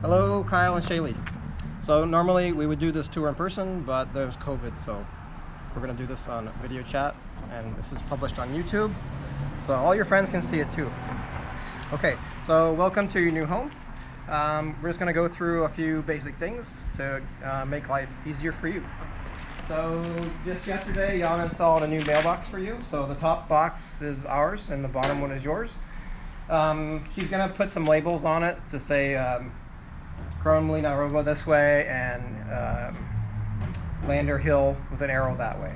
Hello, Kyle and Shayli. So normally we would do this tour in person, but there's COVID, so we're gonna do this on video chat, and this is published on YouTube, so all your friends can see it too. Okay, so welcome to your new home. We're just gonna go through a few basic things to make life easier for you. So just yesterday, Jan installed a new mailbox for you. So the top box is ours, and the bottom one is yours. She's gonna put some labels on it to say Cromley Narogo this way and Lander Hill with an arrow that way.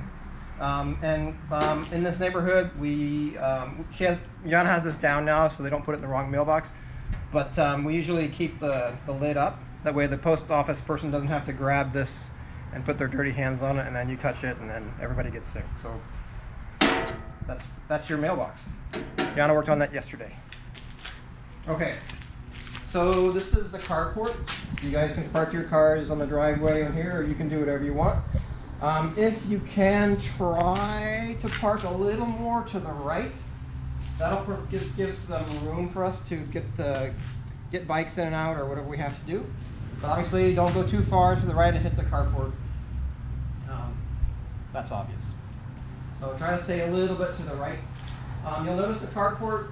In this neighborhood, Jan has this down now, so they don't put it in the wrong mailbox. But we usually keep the lid up. That way the post office person doesn't have to grab this and put their dirty hands on it, and then you touch it, and then everybody gets sick. So that's your mailbox. Jana worked on that yesterday. Okay, so this is the carport. You guys can park your cars on the driveway in here, or you can do whatever you want. If you can, try to park a little more to the right. That'll give some room for us to get bikes in and out, or whatever we have to do. But obviously, don't go too far to the right and hit the carport. That's obvious. So try to stay a little bit to the right. You'll notice the carport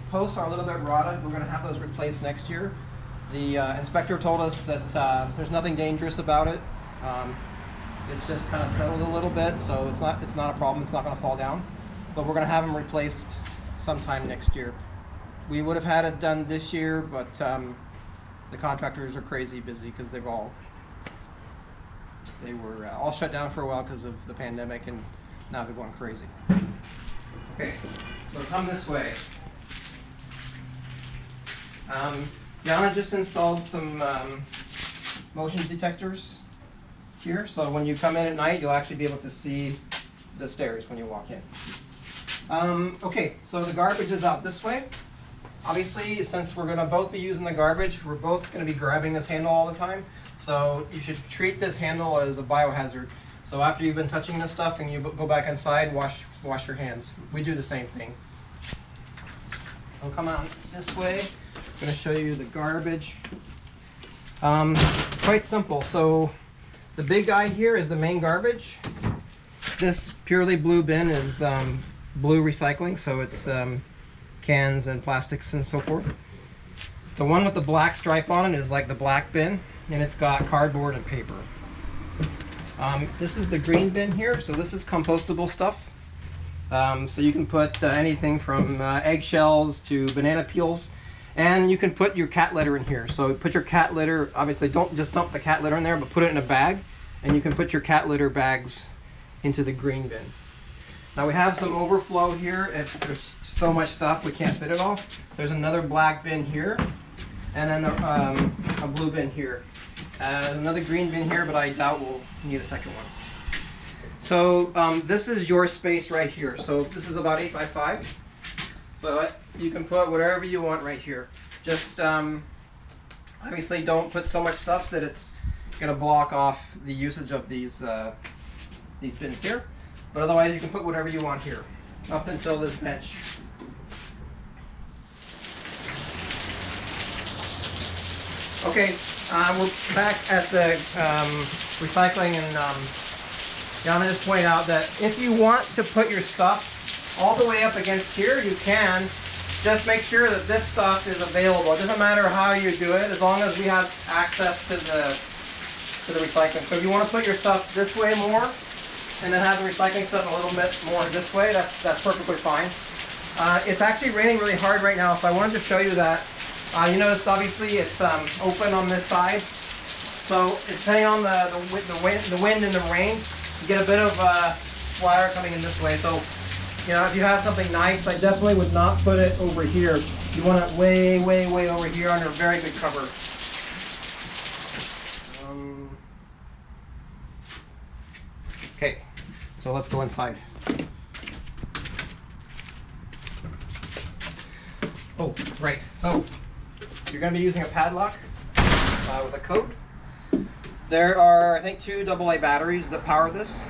posts are a little bit rotted. We're going to have those replaced next year. The inspector told us that there's nothing dangerous about it. It's just kind of settled a little bit, so it's not a problem. It's not going to fall down. But we're going to have them replaced sometime next year. We would have had it done this year, but the contractors are crazy busy because they were all shut down for a while because of the pandemic, and now they're going crazy. Okay, so come this way. Jana just installed some motion detectors here, so when you come in at night, you'll actually be able to see the stairs when you walk in. Okay, so the garbage is out this way. Obviously, since we're going to both be using the garbage, we're both going to be grabbing this handle all the time. So you should treat this handle as a biohazard. So after you've been touching this stuff and you go back inside, wash your hands. We do the same thing. I'll come out this way. I'm going to show you the garbage. Quite simple. So the big guy here is the main garbage. This purely blue bin is blue recycling, so it's cans and plastics and so forth. The one with the black stripe on it is like the black bin, and it's got cardboard and paper. This is the green bin here, so this is compostable stuff. So you can put anything from eggshells to banana peels, and you can put your cat litter in here. So put your cat litter, obviously don't just dump the cat litter in there, but put it in a bag, and you can put your cat litter bags into the green bin. Now we have some overflow here. If there's so much stuff we can't fit it all, there's another black bin here, and then a blue bin here. Another green bin here, but I doubt we'll need a second one. So this is your space right here. So this is about 8 by 5. So you can put whatever you want right here. Just obviously don't put so much stuff that it's going to block off the usage of these bins here. But otherwise, you can put whatever you want here, up until this bench. Okay, we're back at the recycling, and Jana just pointed out that if you want to put your stuff all the way up against here, you can. Just make sure that this stuff is available. It doesn't matter how you do it, as long as we have access to the recycling. So if you want to put your stuff this way more, and then have the recycling stuff a little bit more this way, that's perfectly fine. It's actually raining really hard right now, so I wanted to show you that. You notice obviously it's open on this side, so depending on the wind and the rain, you get a bit of splatter coming in this way. So if you have something nice, I definitely would not put it over here. You want it way, way, way over here under very good cover. Okay, so let's go inside. Oh, right. So you're going to be using a padlock with a code. There are, I think, 2 AA batteries that power this.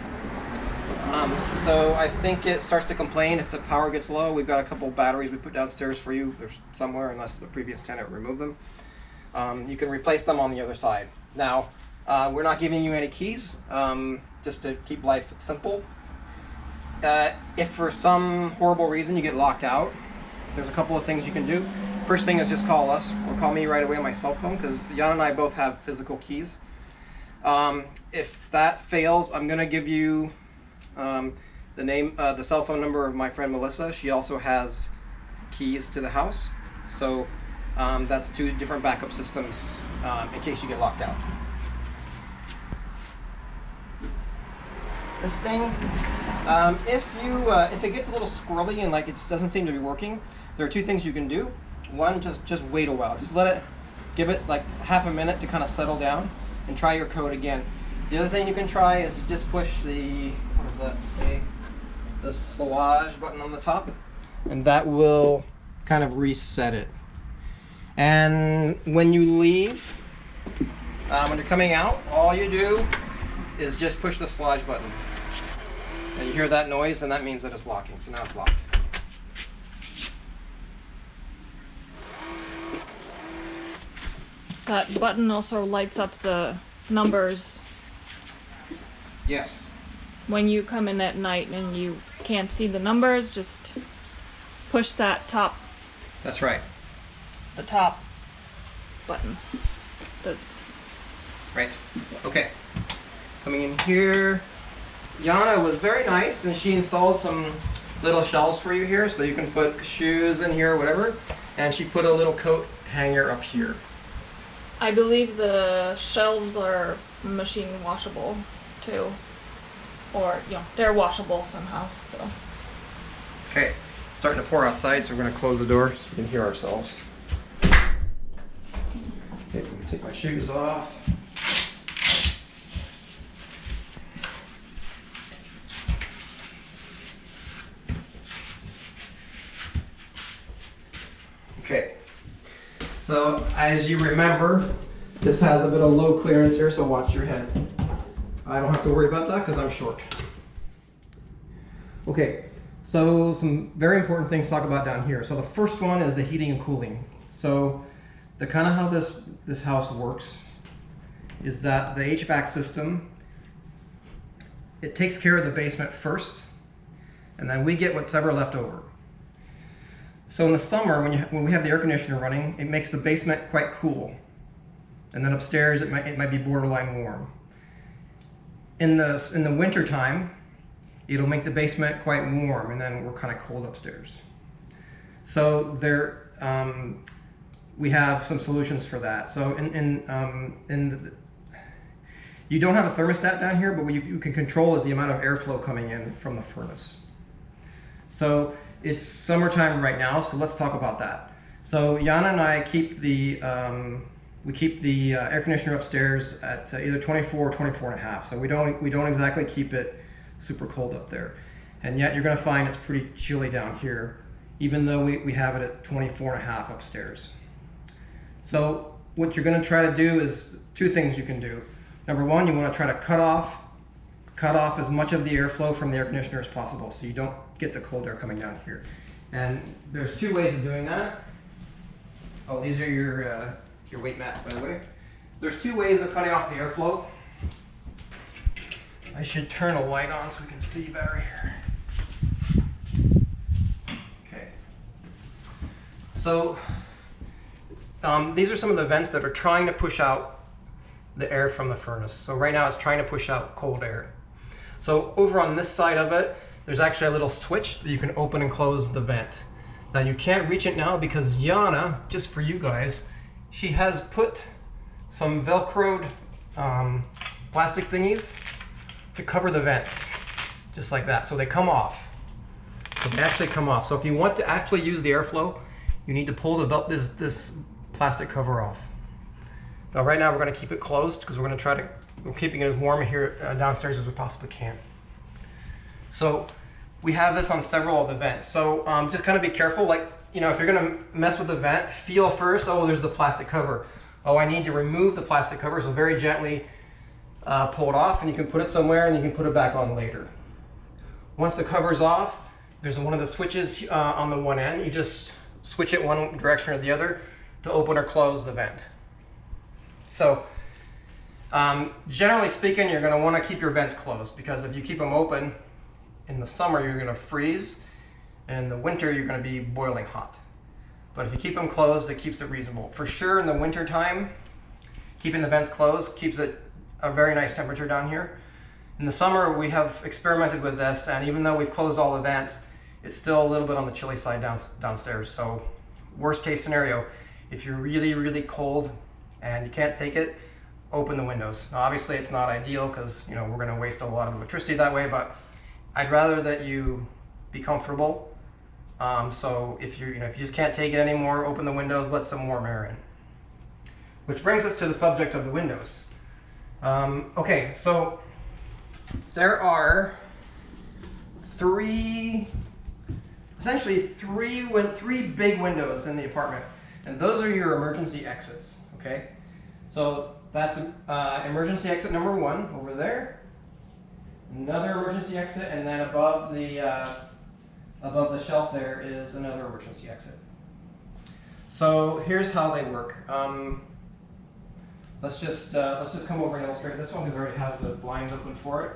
So I think it starts to complain if the power gets low. We've got a couple batteries we put downstairs for you. There's somewhere, unless the previous tenant removed them. You can replace them on the other side. Now, we're not giving you any keys, just to keep life simple. If for some horrible reason you get locked out, there's a couple of things you can do. First thing is just call us, or call me right away on my cell phone, because Jan and I both have physical keys. If that fails, I'm gonna give you the cell phone number of my friend Melissa. She also has keys to the house, so that's 2 different backup systems in case you get locked out. This thing, if it gets a little squirrely and like it just doesn't seem to be working, there are 2 things you can do. One, just wait a while. Just give it like half a minute to kind of settle down, and try your code again. The other thing you can try is to just push the, what does that say? The Solage button on the top, and that will kind of reset it. And when you leave, when you're coming out, all you do is just push the Solage button. And you hear that noise, and that means that it's locking. So now it's locked. That button also lights up the numbers. Yes. When you come in at night and you can't see the numbers, just push that top. That's right. The top button. That's right. Okay. Coming in here, Yana was very nice, and she installed some little shelves for you here, so you can put shoes in here or whatever. And she put a little coat hanger up here. I believe the shelves are machine washable too, or they're washable somehow. So. Okay, it's starting to pour outside, so we're going to close the door so we can hear ourselves. Okay, let me take my shoes off. Okay. So, as you remember, this has a bit of low clearance here, so watch your head. I don't have to worry about that because I'm short. Okay, so some very important things to talk about down here. So the first one is the heating and cooling. So the kind of how this house works is that the HVAC system, it takes care of the basement first, and then we get whatever left over. So in the summer, when we have the air conditioner running, it makes the basement quite cool. And then upstairs, it might be borderline warm. In the winter time, it'll make the basement quite warm, and then we're kind of cold upstairs. So we have some solutions for that. So you don't have a thermostat down here, but what you can control is the amount of airflow coming in from the furnace. So it's summertime right now, so let's talk about that. So Yana and I keep the air conditioner upstairs at either 24 or 24 and a half. So we don't exactly keep it super cold up there. And yet you're gonna find it's pretty chilly down here, even though we have it at 24 and a half upstairs. So what you're gonna try to do is 2 things you can do. Number 1, you wanna try to cut off as much of the airflow from the air conditioner as possible, so you don't get the cold air coming down here. And there's 2 ways of doing that. Oh, these are your weight mats, by the way. There's 2 ways of cutting off the airflow. I should turn a light on so we can see better here. Okay. So these are some of the vents that are trying to push out the air from the furnace. So right now it's trying to push out cold air. So over on this side of it, there's actually a little switch that you can open and close the vent. Now you can't reach it now because Yana, just for you guys, she has put some Velcroed plastic thingies to cover the vent, just like that. So they come off. So they actually come off. So if you want to actually use the airflow, you need to pull this plastic cover off. Now right now we're going to keep it closed because we're keeping it as warm here downstairs as we possibly can. So we have this on several of the vents. So just kind of be careful, like, if you're gonna mess with the vent, feel first, oh, there's the plastic cover. Oh, I need to remove the plastic cover, so very gently pull it off, and you can put it somewhere and you can put it back on later. Once the cover's off, there's one of the switches on the one end. You just switch it one direction or the other to open or close the vent. So generally speaking, you're going to want to keep your vents closed, because if you keep them open in the summer, you're going to freeze, and in the winter, you're going to be boiling hot. But if you keep them closed, it keeps it reasonable. For sure, in the winter time, keeping the vents closed keeps it a very nice temperature down here. In the summer, we have experimented with this, and even though we've closed all the vents, it's still a little bit on the chilly side downstairs. So worst case scenario, if you're really, really cold and you can't take it, open the windows. Now, obviously, it's not ideal because we're going to waste a lot of electricity that way, but I'd rather that you be comfortable. So if you just can't take it anymore, open the windows, let some warm air in. Which brings us to the subject of the windows. Okay, so there are essentially three big windows in the apartment, and those are your emergency exits. Okay, so that's emergency exit number 1 over there, another emergency exit, and then above the shelf there is another emergency exit. So here's how they work. Let's just come over and illustrate this one because I already have the blinds open for it.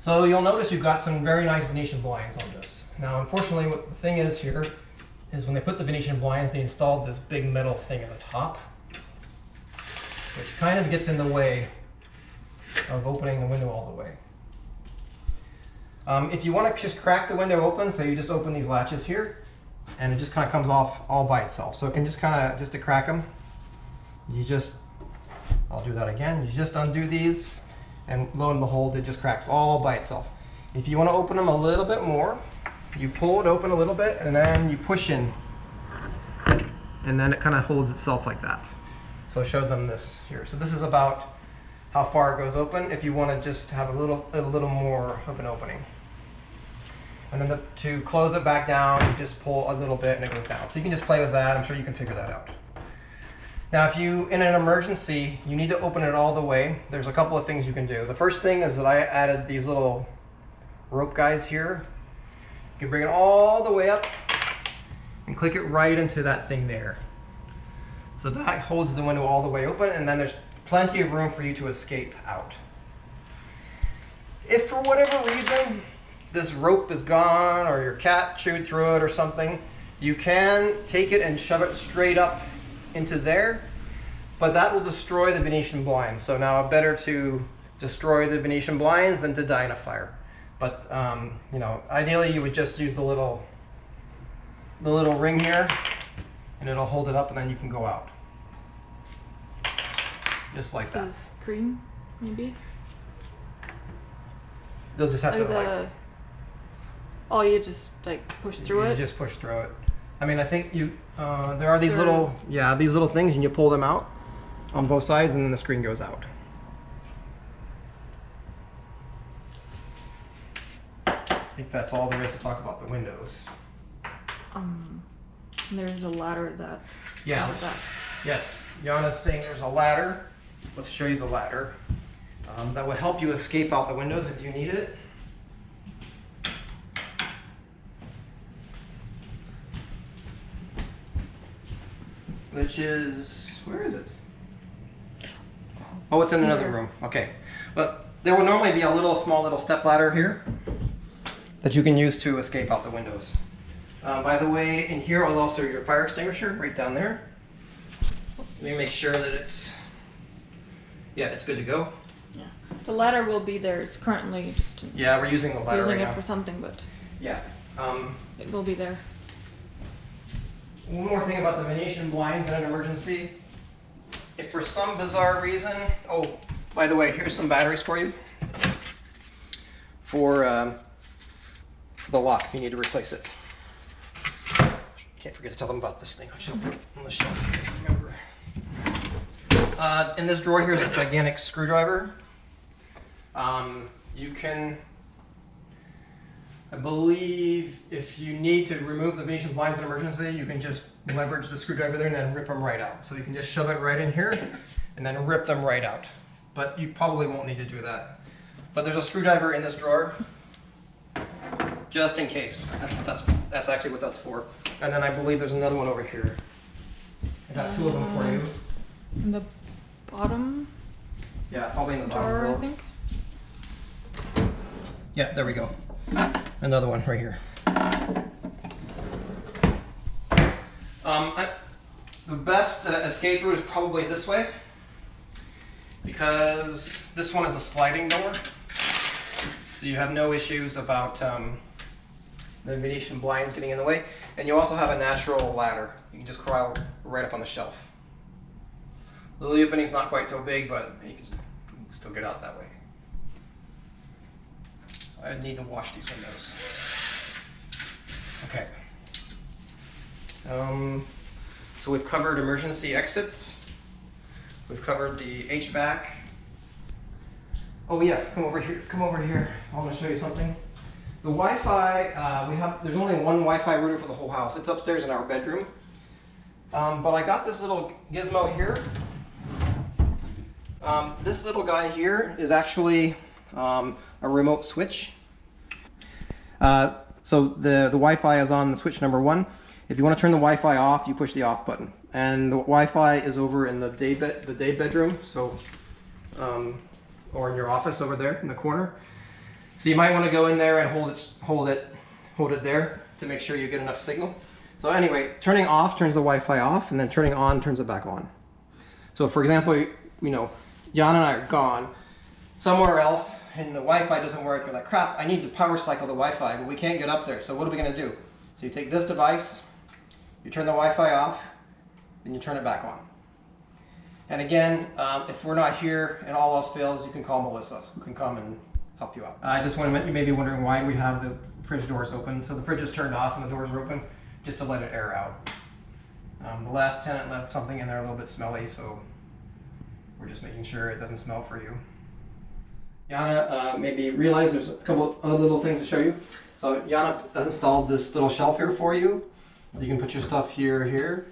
So you'll notice you've got some very nice Venetian blinds on this. Now, unfortunately, what the thing is here is when they put the Venetian blinds, they installed this big metal thing at the top, which kind of gets in the way of opening the window all the way. If you want to just crack the window open, so you just open these latches here, and it just kind of comes off all by itself. So it can just just to crack them, I'll do that again. You just undo these, and lo and behold, it just cracks all by itself. If you want to open them a little bit more, you pull it open a little bit, and then you push in, and then it kind of holds itself like that. So I showed them this here. So this is about how far it goes open if you want to just have a little more of an opening. And then to close it back down, you just pull a little bit and it goes down. So you can just play with that. I'm sure you can figure that out. Now, if in an emergency, you need to open it all the way, there's a couple of things you can do. The first thing is that I added these little rope guys here. You can bring it all the way up and click it right into that thing there. So that holds the window all the way open, and then there's plenty of room for you to escape out. If for whatever reason this rope is gone or your cat chewed through it or something, you can take it and shove it straight up into there, but that will destroy the Venetian blinds. So now better to destroy the Venetian blinds than to die in a fire. But ideally you would just use the little ring here, and it'll hold it up, and then you can go out. Just like that. The screen, maybe? They'll just have to Oh, you just push through it? You just push through it. I mean, I think there are these little things, and you pull them out on both sides, and then the screen goes out. I think that's all there is to talk about the windows. There's a ladder that. Yeah. Yes. Yana's saying there's a ladder. Let's show you the ladder. That will help you escape out the windows if you need it. Which is, where is it? Oh, it's in another room. Okay. But there will normally be a small little step ladder here that you can use to escape out the windows. By the way, in here is also your fire extinguisher right down there. Let me make sure that it's good to go. Yeah. The ladder will be there. It's currently just. Yeah, we're using the ladder right now. Using it for something, but. Yeah. It will be there. One more thing about the Venetian blinds in an emergency. If for some bizarre reason, by the way, here's some batteries for you. For the lock, if you need to replace it. Can't forget to tell them about this thing. I should put it on the shelf here to remember. In this drawer here is a gigantic screwdriver. You can, I believe, if you need to remove the Venetian blinds in an emergency, you can just leverage the screwdriver there and then rip them right out. So you can just shove it right in here and then rip them right out. But you probably won't need to do that. But there's a screwdriver in this drawer, just in case. That's actually what that's for. And then I believe there's another one over here. I got two of them for you. In the bottom Yeah, probably in the bottom drawer, drawer. I think. Yeah, there we go. Another one right here. The best escape route is probably this way, because this one is a sliding door, so you have no issues about the Venetian blinds getting in the way, and you also have a natural ladder. You can just crawl right up on the shelf. The opening's not quite so big, but you can still get out that way. I need to wash these windows. Okay. So we've covered emergency exits. We've covered the HVAC. Oh yeah, come over here. Come over here. I want to show you something. The Wi-Fi, there's only one Wi-Fi router for the whole house. It's upstairs in our bedroom. But I got this little gizmo here. This little guy here is actually a remote switch. So the Wi-Fi is on the switch number 1. If you want to turn the Wi-Fi off, you push the off button. And the Wi-Fi is over in the day bedroom, so or in your office over there in the corner. So you might want to go in there and hold it there to make sure you get enough signal. So anyway, turning off turns the Wi-Fi off, and then turning on turns it back on. So for example, you know, Jan and I are gone somewhere else and the Wi-Fi doesn't work. You're like, crap, I need to power cycle the Wi-Fi, but we can't get up there. So what are we going to do? So you take this device, you turn the Wi-Fi off, and you turn it back on. And again, if we're not here and all else fails, you can call Melissa, who can come and help you out. I just want to, you may be wondering why we have the fridge doors open. So the fridge is turned off and the doors are open just to let it air out. The last tenant left something in there a little bit smelly, so we're just making sure it doesn't smell for you. Jana maybe realize there's a couple of other little things to show you. So Jana installed this little shelf here for you, so you can put your stuff here.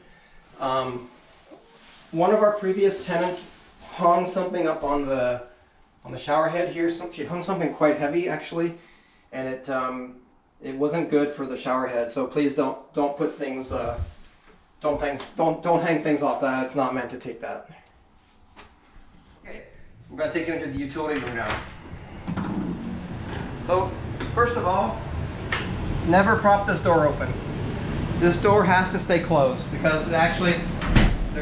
One of our previous tenants hung something up on the shower head here. She hung something quite heavy actually, and it wasn't good for the shower head. So please don't put things don't hang things off that. It's not meant to take that. Okay, so we're going to take you into the utility room now. So first of all, never prop this door open. This door has to stay closed because there's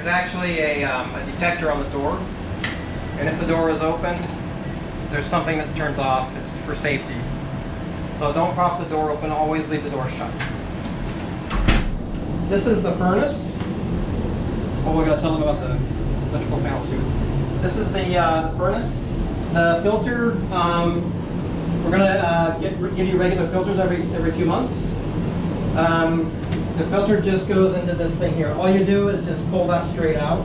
actually a detector on the door, and if the door is open, there's something that turns off. It's for safety. So don't prop the door open. Always leave the door shut. This is the furnace. Oh, we're gonna tell them about the electrical panel too. This is the furnace. The filter. We're gonna give you regular filters every few months. The filter just goes into this thing here. All you do is just pull that straight out.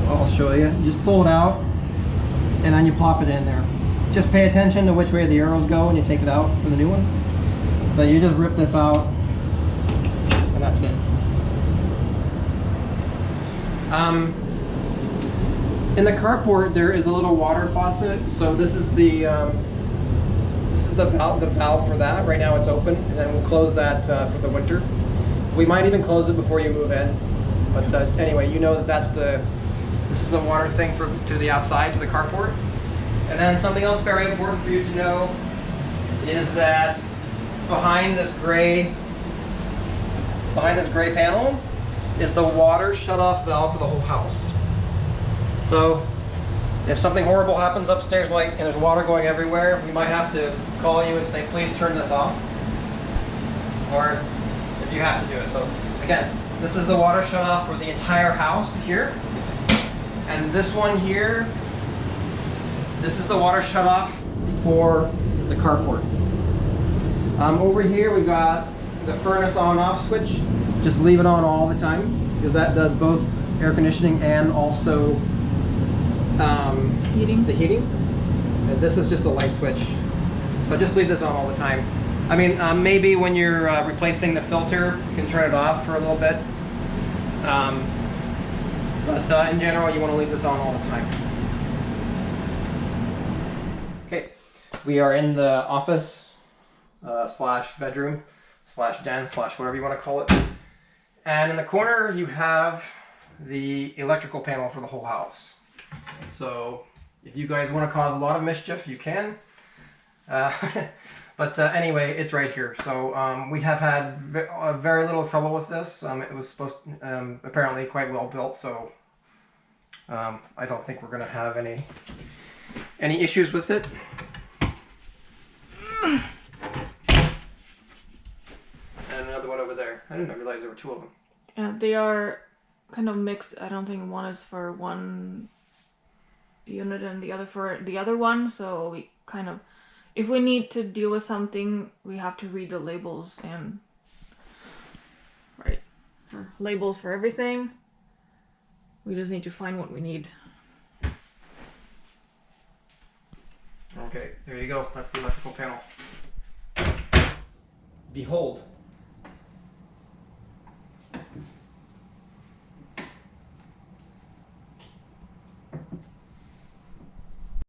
I'll show you. You just pull it out, and then you plop it in there. Just pay attention to which way the arrows go when you take it out for the new one. But you just rip this out, and that's it. In the carport, there is a little water faucet. So this is the valve for that. Right now it's open, and then we'll close that for the winter. We might even close it before you move in. But anyway, you know that this is a water thing to the outside, to the carport. And then something else very important for you to know is that behind this gray panel is the water shut-off valve for the whole house. So if something horrible happens upstairs, and there's water going everywhere, we might have to call you and say, please turn this off. Or if you have to do it. So again, this is the water shut-off for the entire house here. And this one here, this is the water shut-off for the carport. Over here we've got the furnace on-off switch. Just leave it on all the time, because that does both air conditioning and also the heating. And this is just a light switch. So just leave this on all the time. I mean, maybe when you're replacing the filter, you can turn it off for a little bit. But in general, you want to leave this on all the time. Okay, we are in the office slash bedroom slash den slash whatever you want to call it. And in the corner, you have the electrical panel for the whole house. So if you guys want to cause a lot of mischief, you can. But anyway, it's right here. So we have had very little trouble with this. It was supposed to, apparently quite well built, so I don't think we're going to have any issues with it. And another one over there. I didn't realize there were two of them. Yeah, they are kind of mixed. I don't think one is for one unit and the other for the other one. So we kind of, if we need to deal with something, we have to read the labels and for labels for everything. We just need to find what we need. Okay, there you go. That's the electrical panel. Behold.